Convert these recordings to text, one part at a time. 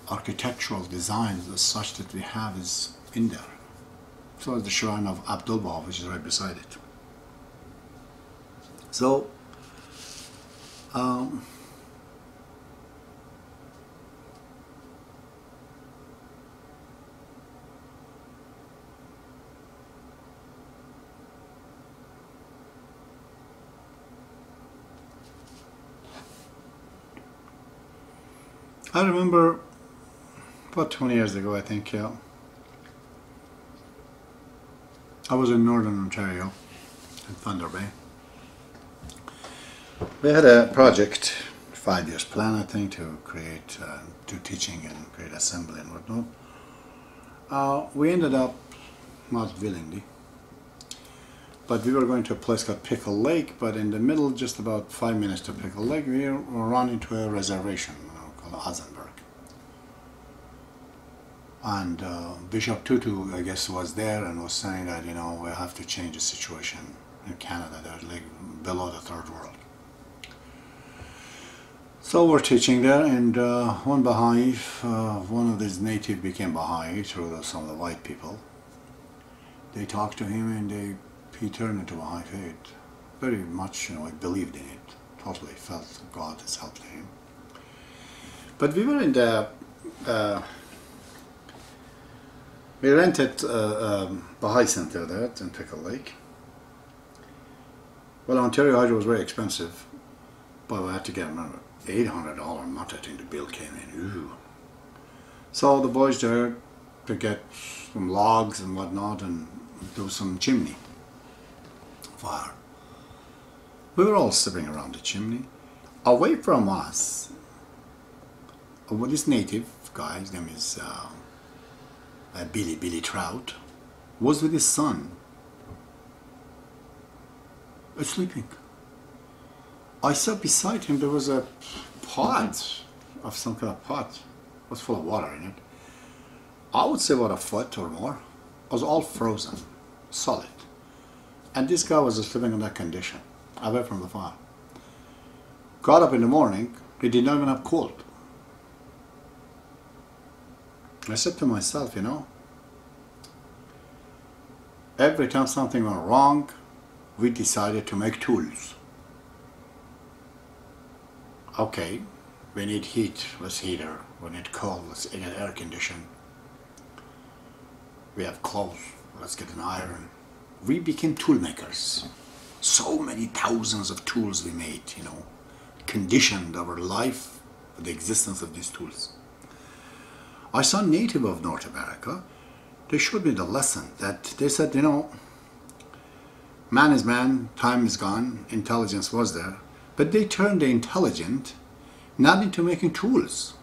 architectural designs as such that we have is in there. So is the shrine of Baha'ullah, which is right beside it. So I remember about 20 years ago, I think, yeah. I was in Northern Ontario, in Thunder Bay. We had a project, 5 years plan, I think, to create, do teaching and create assembly and whatnot. We ended up, not willingly, but we were going to a place called Pickle Lake, but in the middle, just about 5 minutes to Pickle Lake, we were run into a reservation, called Azenberg. And Bishop Tutu, I guess, was there and was saying that, you know, we have to change the situation in Canada. They're like below the third world. So we're teaching there, and one Baha'i, one of these native became Baha'i through some of the white people. They talked to him and he turned into Baha'i faith. Very much, you know, he believed in it. Totally felt God has helped him. But we were in the, we rented a Baha'i center there in Pickle Lake. Well, Ontario Hydro was very expensive, but we had to get another $800 a month. I think the bill came in. Ooh. So the boys there to get some logs and whatnot and do some chimney fire. We were all sitting around the chimney. Away from us, this native guy, his name is Billy Trout, was with his son, sleeping. I saw beside him there was a pot of some kind of pot. It was full of water in it. I would say about a foot or more. It was all frozen, solid. And this guy was just living in that condition, away from the fire. Got up in the morning, he did not even have cold. I said to myself, you know, every time something went wrong, we decided to make tools. Okay, we need heat, let's heater. We need cold, let's get air condition. We have clothes, let's get an iron. We became tool makers. So many thousands of tools we made, you know, conditioned our life with the existence of these tools. I saw native of North America, they showed me the lesson that they said, you know, man is man, time is gone, intelligence was there, but they turned the intelligent not into making tools,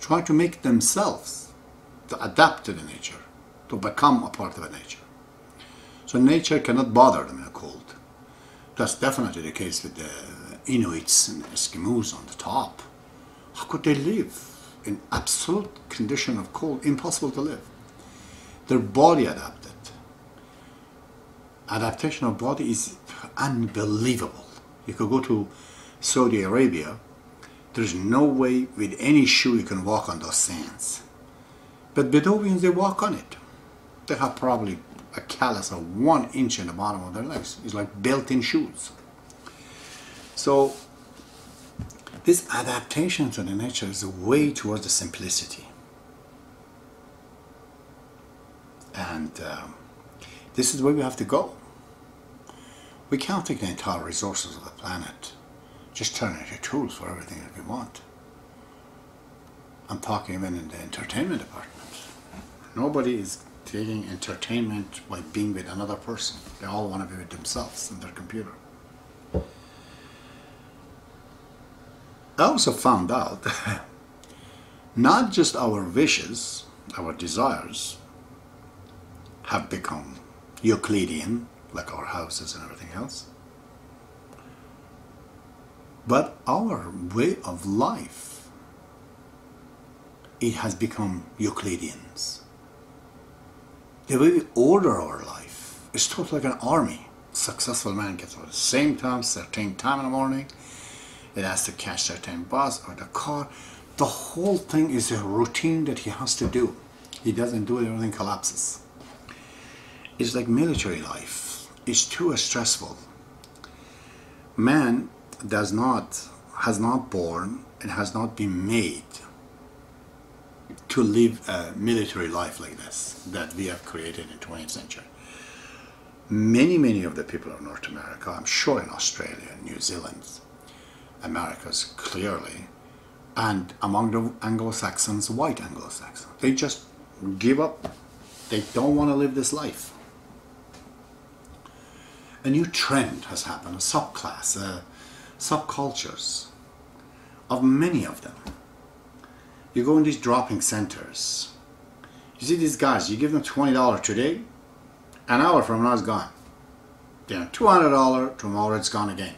trying to make themselves, to adapt to the nature, to become a part of the nature. So nature cannot bother them in a cold. That's definitely the case with the Inuits and Eskimos on the top. How could they live in absolute condition of cold? Impossible to live. Their body adapted. Adaptation of body is unbelievable. You could go to Saudi Arabia, there's no way with any shoe you can walk on those sands. But Bedouins, they walk on it. They have probably a callus of 1 inch in the bottom of their legs. It's like built-in shoes. So this adaptation to the nature is a way towards the simplicity. And this is where we have to go. We can't take the entire resources of the planet, just turn it into tools for everything that we want. I'm talking even in the entertainment department. Nobody is taking entertainment by being with another person. They all want to be with themselves and their computer. I also found out not just our wishes, our desires have become Euclidean, like our houses and everything else, but our way of life, it has become Euclidean's. The way we order our life is totally like an army. Successful man gets up at the same time, certain time in the morning, It has to catch certain bus or the car. The whole thing is a routine that he has to do. He doesn't do it, everything collapses. It's like military life. It's too stressful. Man has not born and has not been made to live a military life like this that we have created in the 20th century. Many of the people of North America, I'm sure in Australia, New Zealand, Americas clearly, and among the Anglo-Saxons, white Anglo-Saxons, they just give up. They don't want to live this life. A new trend has happened, a subclass, subcultures of many of them. You go in these dropping centers, you see these guys, you give them $20 today, an hour from now it's gone. Then $200, tomorrow it's gone again.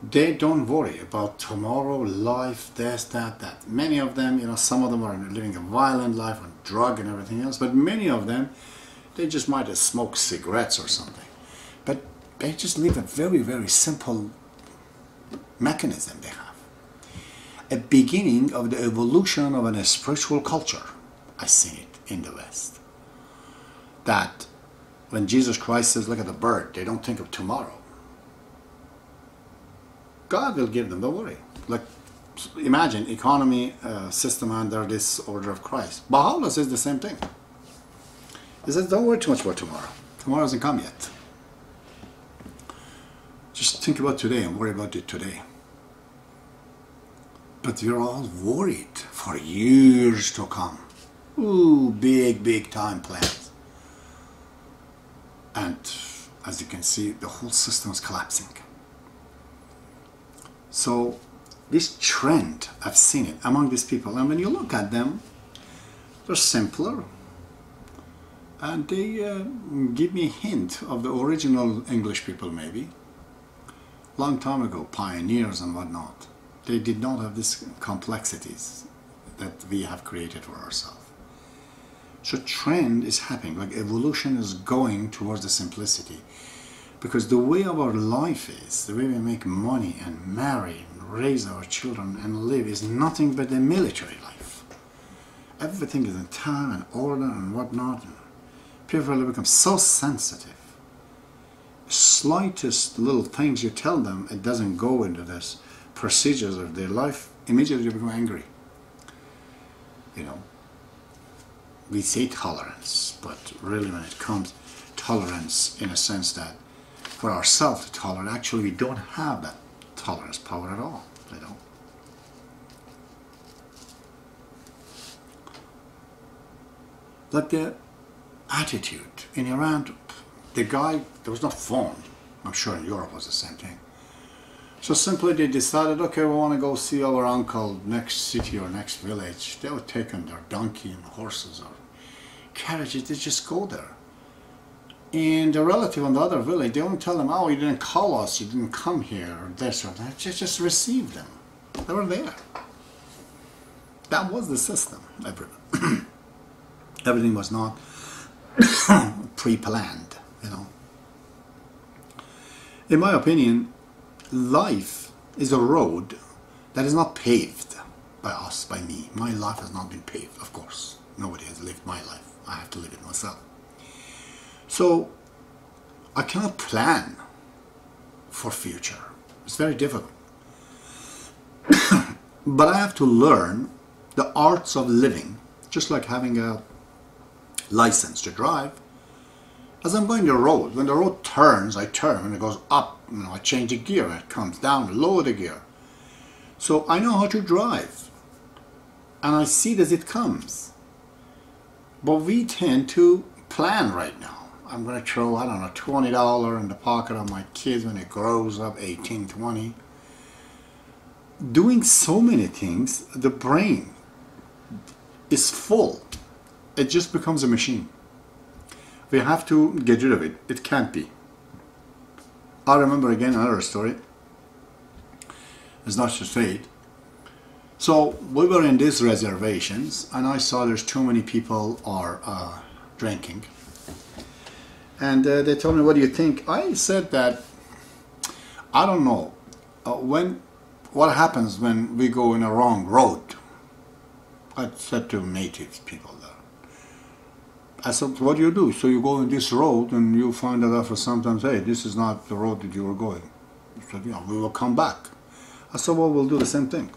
They don't worry about tomorrow, life, this, that. Many of them, you know, some of them are living a violent life on drug and everything else, but many of them, they just might have smoked cigarettes or something. But they just live a very simple mechanism they have. A beginning of the evolution of a spiritual culture. I've seen it in the West. That when Jesus Christ says, look at the bird, they don't think of tomorrow. God will give them, don't worry. Like, imagine economy system under this order of Christ. Baha'ullah says the same thing. He says, don't worry too much about tomorrow. Tomorrow hasn't come yet. Just think about today and worry about it today. But we're all worried for years to come. Ooh, big time plans. And as you can see, the whole system is collapsing. So this trend, I've seen it among these people. And when you look at them, they're simpler. And they give me a hint of the original English people maybe. Long time ago, pioneers and whatnot. They did not have these complexities that we have created for ourselves. So trend is happening, like evolution is going towards the simplicity. Because the way of our life is, the way we make money and marry and raise our children and live is nothing but a military life. Everything is in time and order and whatnot. And people really become so sensitive. The slightest little things you tell them, it doesn't go into this procedures of their life, immediately you become angry. You know, we say tolerance, but really when it comes tolerance in a sense that for ourselves to tolerate, actually we don't have that tolerance power at all, you know. Like the attitude in Iran, the guy, there was no phone. I'm sure in Europe was the same thing. So simply they decided, okay, we want to go see our uncle next city or next village. They would take on their donkey and horses or carriages, they just go there. And the relative in the other village, they won't tell them, oh, you didn't call us, you didn't come here, or this or that. Just receive them. They were there. That was the system. Everything was not pre-planned, you know. In my opinion, life is a road that is not paved by us, by me. My life has not been paved, of course. Nobody has lived my life. I have to live it myself. So, I cannot plan for future. It's very difficult. But I have to learn the arts of living, just like having a license to drive. As I'm going the road, when the road turns, I turn. When it goes up, you know, I change the gear. When it comes down, lower the gear. So I know how to drive. And I see it as it comes. But we tend to plan right now. I'm going to throw, I don't know, $20 in the pocket of my kids when it grows up, 18, 20. Doing so many things, the brain is full. It just becomes a machine. We have to get rid of it. It can't be. I remember again another story. It's not just fate. So we were in these reservations and I saw there's too many people are drinking. And they told me, what do you think? I said that I don't know what happens when we go in a wrong road. I said to native people there. I said, what do you do? So you go in this road and you find out after sometimes, hey, this is not the road that you were going. He said, yeah, we will come back. I said, well, we'll do the same thing.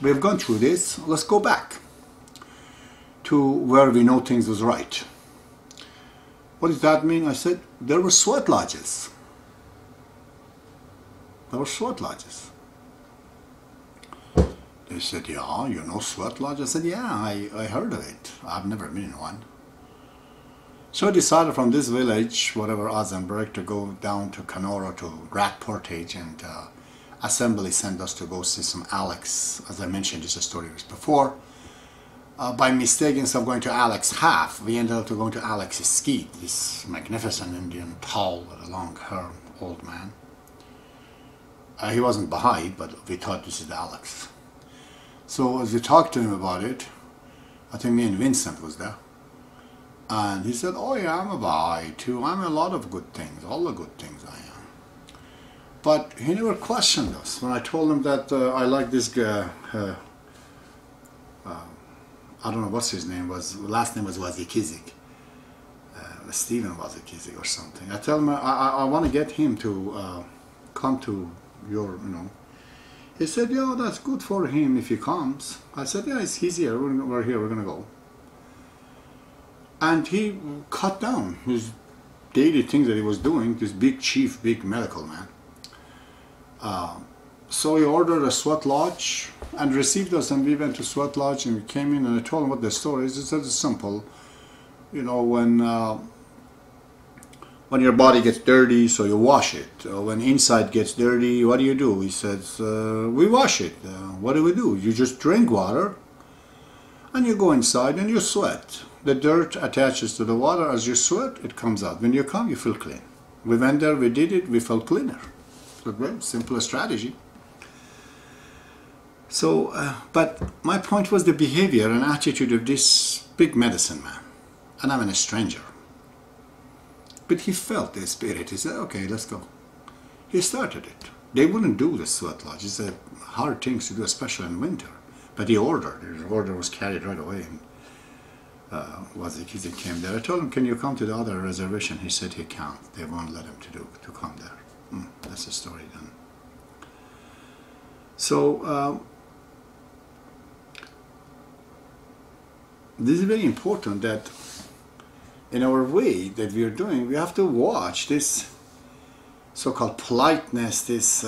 We've gone through this, let's go back to where we know things was right. What does that mean? I said, there were sweat lodges. There were sweat lodges. They said, yeah, you know sweat lodge? I said, yeah, I heard of it. I've never been in one. So I decided from this village, whatever Azenberg, to go down to Canora to Rat Portage, and Assembly sent us to go see some Alex. As I mentioned, this story was before. By mistake, instead of going to Alex Half, we ended up going to Alex Skeet, this magnificent Indian, tall, with a long hair, old man. He wasn't Baha'i, but we thought this is Alex. So as we talked to him about it, I think me and Vincent was there. And he said, oh yeah, I'm a Baha'i too. I'm a lot of good things, all the good things I am. But he never questioned us. When I told him that I like this guy, I don't know what's his name was, last name was Wazikizik. Stephen Wazikizik or something. I tell him I want to get him to come to your, you know. He said, yeah, that's good for him if he comes. I said, yeah, he's here, we're here, we're going to go. And he cut down his daily things that he was doing, this big chief, big medical man. So he ordered a sweat lodge and received us, and we went to sweat lodge and we came in, and I told him what the story is. He said, it's simple. You know, when your body gets dirty, so you wash it. When inside gets dirty, what do? He says, we wash it. What do? You just drink water and you go inside and you sweat. The dirt attaches to the water. As you sweat, it comes out. When you come, you feel clean. We went there, we did it, we felt cleaner. So very simple strategy. So, but my point was the behavior and attitude of this big medicine man. And I'm a stranger. But he felt the spirit. He said, okay, let's go. He started it. They wouldn't do the sweat lodge. It's a hard things to do, especially in winter. But he ordered. His order was carried right away. And Wazikizik came there. I told him, can you come to the other reservation? He said he can't. They won't let him to come there. That's the story then. So, this is very important that in our way that we are doing, we have to watch this so-called politeness, this